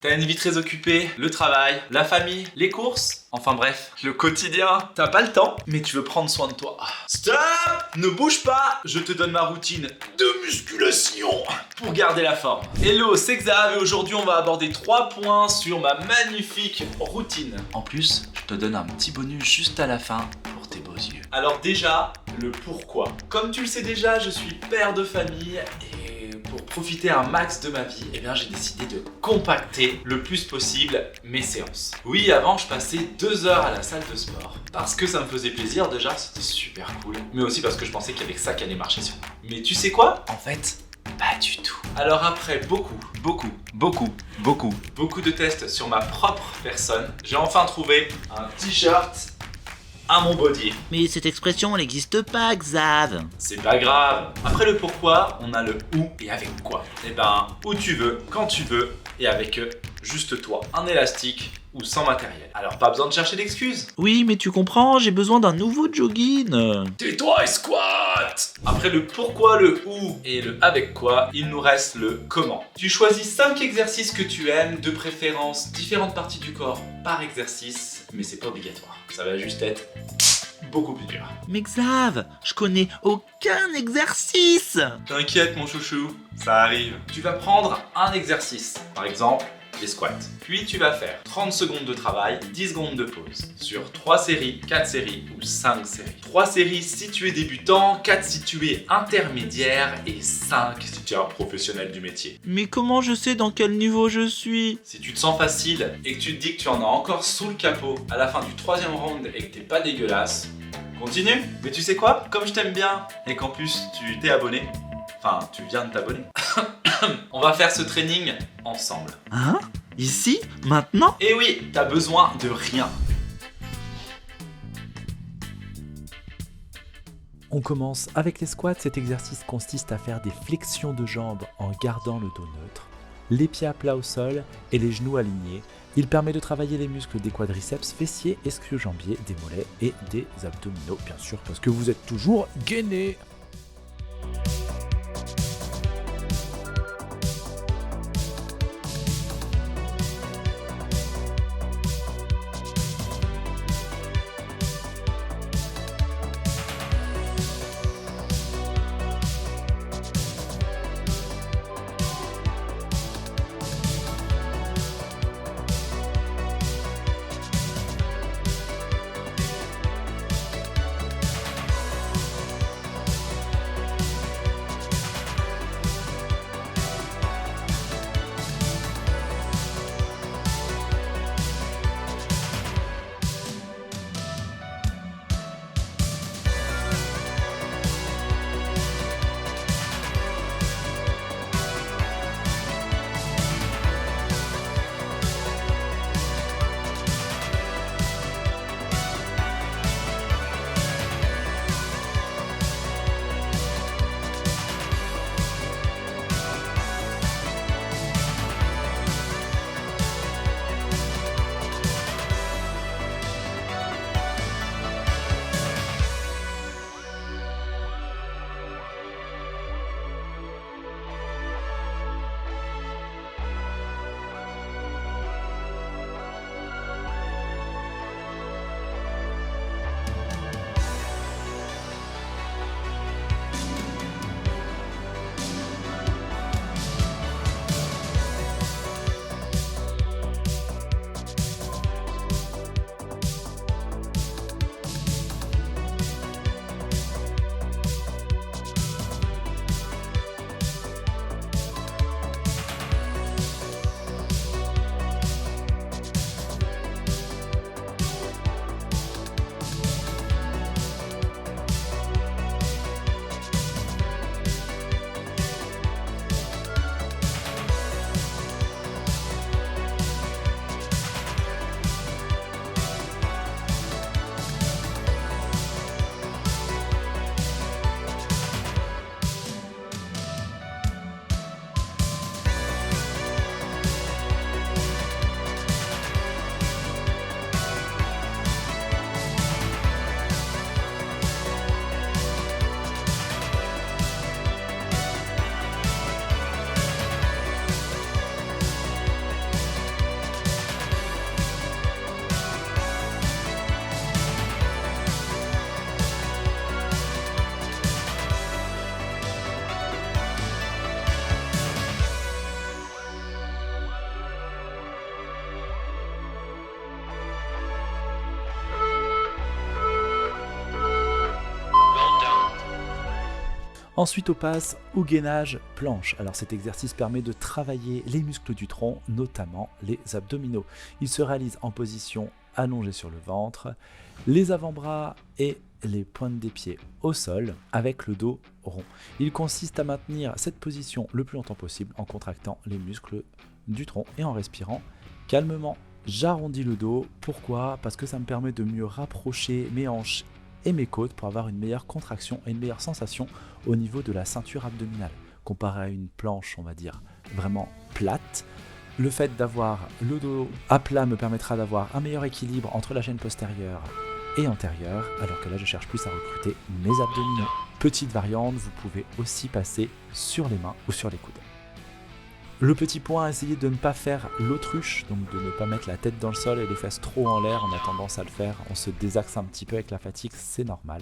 T'as une vie très occupée, le travail, la famille, les courses, enfin bref, le quotidien. T'as pas le temps, mais tu veux prendre soin de toi. Stop! Ne bouge pas! Je te donne ma routine de musculation pour garder la forme. Hello, c'est Xav et aujourd'hui on va aborder 3 points sur ma magnifique routine. En plus, je te donne un petit bonus juste à la fin pour tes beaux yeux. Alors déjà, le pourquoi. Comme tu le sais déjà, je suis père de famille et pour profiter un max de ma vie, j'ai décidé de compacter le plus possible mes séances. Oui, avant je passais 2 heures à la salle de sport parce que ça me faisait plaisir déjà, c'était super cool, mais aussi parce que je pensais qu'il y avait que ça qui allait marcher sur moi. Mais tu sais quoi? En fait, pas du tout. Alors après beaucoup de tests sur ma propre personne, j'ai enfin trouvé un t-shirt à mon body. Mais cette expression elle n'existe pas, Xav. C'est pas grave. Après le pourquoi, on a le où et avec quoi. Où tu veux, quand tu veux et avec juste toi. Un élastique ou sans matériel. Alors pas besoin de chercher d'excuses. Oui, mais tu comprends, j'ai besoin d'un nouveau jogging. Tais-toi et squat. Après le pourquoi, le où et le avec quoi, il nous reste le comment. Tu choisis 5 exercices que tu aimes, de préférence différentes parties du corps par exercice, mais c'est pas obligatoire. Ça va juste être beaucoup plus dur. Mais Xav, je connais aucun exercice. T'inquiète mon chouchou, ça arrive. Tu vas prendre un exercice, par exemple les squats. Puis tu vas faire 30 secondes de travail, 10 secondes de pause. Sur 3 séries, 4 séries ou 5 séries. 3 séries si tu es débutant, 4 si tu es intermédiaire et 5 si tu es un professionnel du métier. Mais comment je sais dans quel niveau je suis? Si tu te sens facile et que tu te dis que tu en as encore sous le capot à la fin du 3e round et que t'es pas dégueulasse, continue. Mais tu sais quoi? Comme je t'aime bien et qu'en plus tu t'es abonné, enfin tu viens de t'abonner, on va faire ce training ensemble. Hein? Ici? Maintenant? Et oui, t'as besoin de rien. On commence avec les squats. Cet exercice consiste à faire des flexions de jambes en gardant le dos neutre, les pieds à plat au sol et les genoux alignés. Il permet de travailler les muscles des quadriceps, fessiers, ischio-jambiers, des mollets et des abdominaux, bien sûr, parce que vous êtes toujours gainé. Ensuite, on passe au gainage planche. Alors cet exercice permet de travailler les muscles du tronc, notamment les abdominaux. Il se réalise en position allongée sur le ventre, les avant-bras et les pointes des pieds au sol avec le dos rond. Il consiste à maintenir cette position le plus longtemps possible en contractant les muscles du tronc et en respirant calmement. J'arrondis le dos, pourquoi ? Parce que ça me permet de mieux rapprocher mes hanches et mes côtes pour avoir une meilleure contraction et une meilleure sensation au niveau de la ceinture abdominale. Comparé à une planche, on va dire, vraiment plate, le fait d'avoir le dos à plat me permettra d'avoir un meilleur équilibre entre la chaîne postérieure et antérieure, alors que là je cherche plus à recruter mes abdominaux. Petite variante, vous pouvez aussi passer sur les mains ou sur les coudes. Le petit point, essayez de ne pas faire l'autruche, donc de ne pas mettre la tête dans le sol et les fesses trop en l'air. On a tendance à le faire, on se désaxe un petit peu avec la fatigue, c'est normal.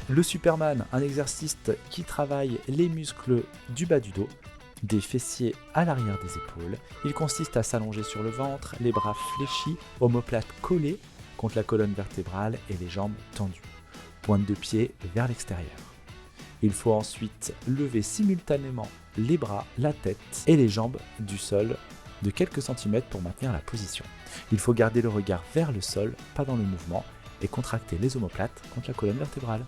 Le Superman, un exercice qui travaille les muscles du bas du dos, des fessiers à l'arrière des épaules. Il consiste à s'allonger sur le ventre, les bras fléchis, omoplate collée contre la colonne vertébrale et les jambes tendues. Pointe de pied vers l'extérieur. Il faut ensuite lever simultanément les bras, la tête et les jambes du sol de quelques centimètres pour maintenir la position. Il faut garder le regard vers le sol, pas dans le mouvement, et contracter les omoplates contre la colonne vertébrale.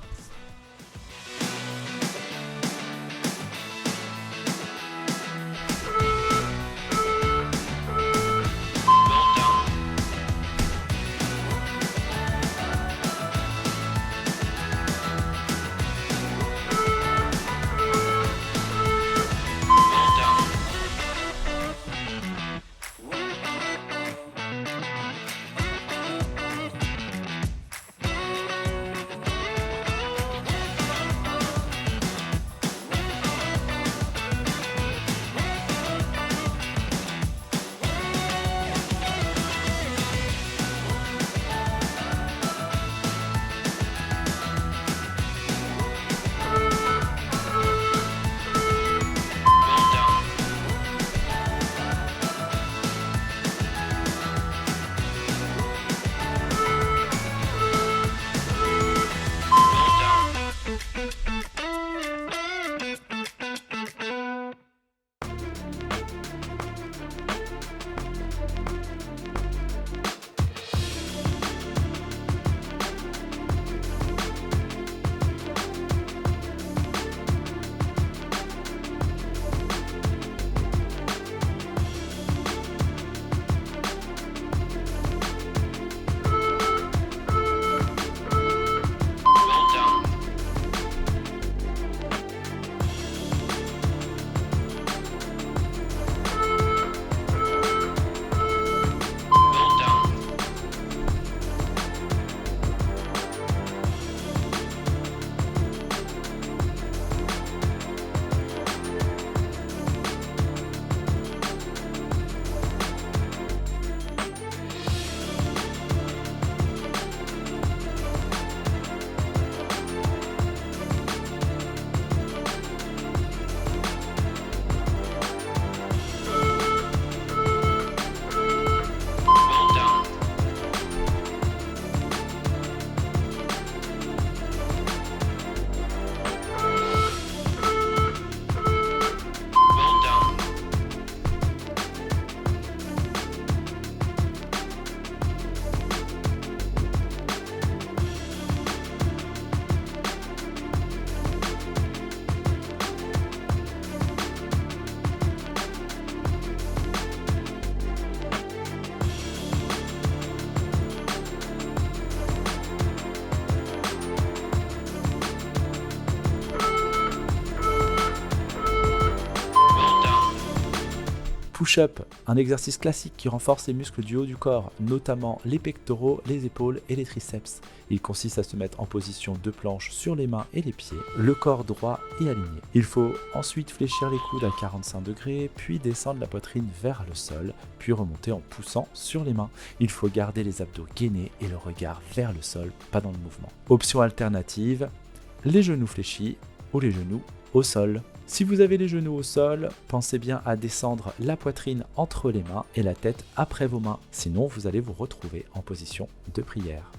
Push-up, un exercice classique qui renforce les muscles du haut du corps, notamment les pectoraux, les épaules et les triceps. Il consiste à se mettre en position de planche sur les mains et les pieds, le corps droit et aligné. Il faut ensuite fléchir les coudes à 45 degrés, puis descendre la poitrine vers le sol, puis remonter en poussant sur les mains. Il faut garder les abdos gainés et le regard vers le sol, pas dans le mouvement. Option alternative, les genoux fléchis ou les genoux au sol. Si vous avez les genoux au sol, pensez bien à descendre la poitrine entre les mains et la tête après vos mains, sinon vous allez vous retrouver en position de prière.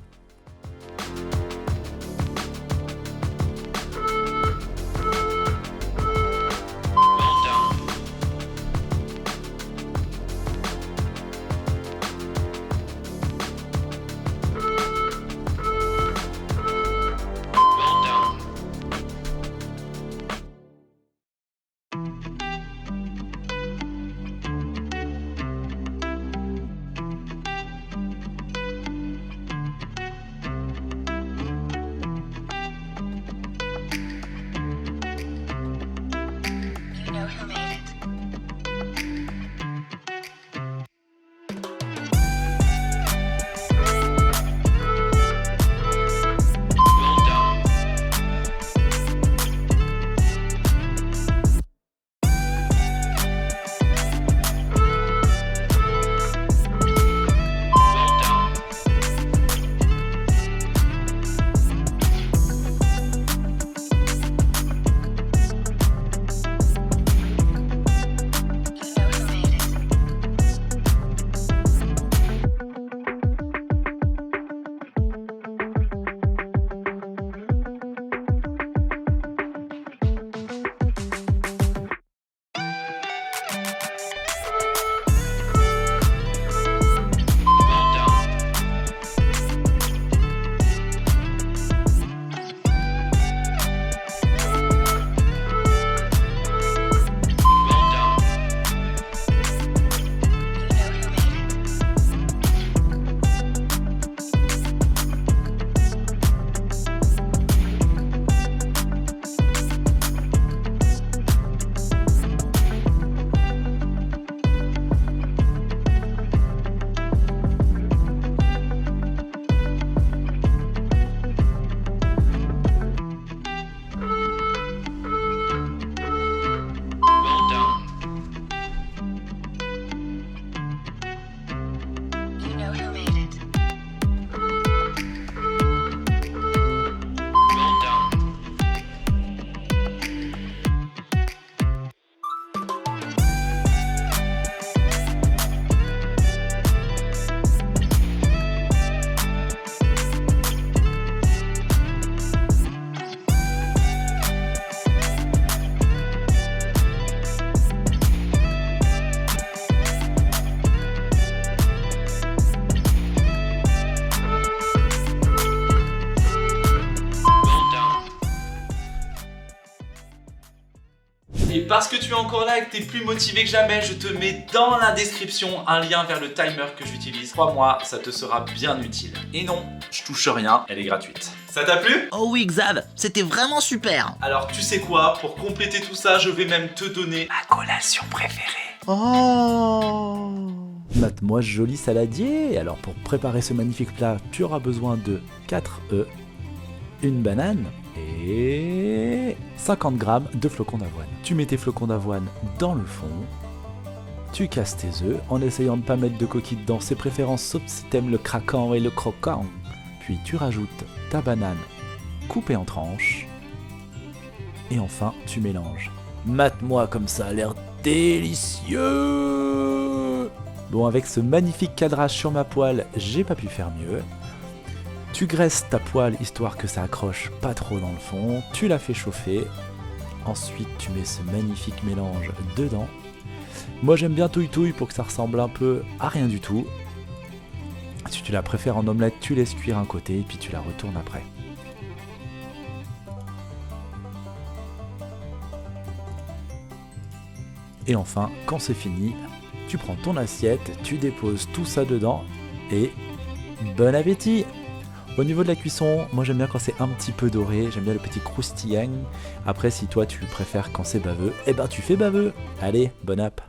Et parce que tu es encore là et que tu es plus motivé que jamais, je te mets dans la description un lien vers le timer que j'utilise. Crois-moi, ça te sera bien utile. Et non, je touche rien, elle est gratuite. Ça t'a plu? Oh oui, Xav, c'était vraiment super. Alors tu sais quoi, pour compléter tout ça, je vais même te donner ma collation préférée. Oh. Mate-moi joli saladier. Alors pour préparer ce magnifique plat, tu auras besoin de 4 œufs, une banane et 50 g de flocons d'avoine. Tu mets tes flocons d'avoine dans le fond, tu casses tes œufs en essayant de ne pas mettre de coquilles dedans, ses préférences sauf si t'aimes le craquant et le croquant. Puis tu rajoutes ta banane coupée en tranches et enfin tu mélanges. Mate-moi comme ça a l'air délicieux. Bon, avec ce magnifique cadrage sur ma poêle, j'ai pas pu faire mieux. Tu graisses ta poêle histoire que ça accroche pas trop dans le fond, tu la fais chauffer, ensuite tu mets ce magnifique mélange dedans. Moi j'aime bien touille-touille pour que ça ressemble un peu à rien du tout. Si tu la préfères en omelette, tu laisses cuire un côté et puis tu la retournes après. Et enfin, quand c'est fini, tu prends ton assiette, tu déposes tout ça dedans et bon appétit! Au niveau de la cuisson, moi j'aime bien quand c'est un petit peu doré, j'aime bien le petit croustillant. Après, si toi tu préfères quand c'est baveux, eh ben tu fais baveux. Allez, bonne app.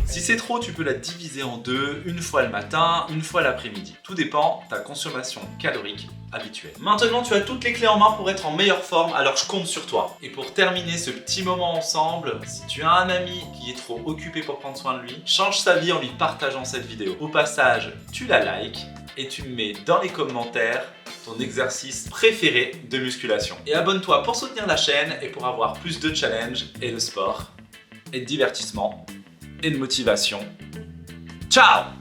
Si c'est trop, tu peux la diviser en deux, une fois le matin, une fois l'après-midi. Tout dépend de ta consommation calorique habituelle. Maintenant, tu as toutes les clés en main pour être en meilleure forme, alors je compte sur toi. Et pour terminer ce petit moment ensemble, si tu as un ami qui est trop occupé pour prendre soin de lui, change sa vie en lui partageant cette vidéo. Au passage, tu la likes et tu me mets dans les commentaires ton exercice préféré de musculation. Et abonne-toi pour soutenir la chaîne et pour avoir plus de challenges et de sport et de divertissement et de motivation. Ciao!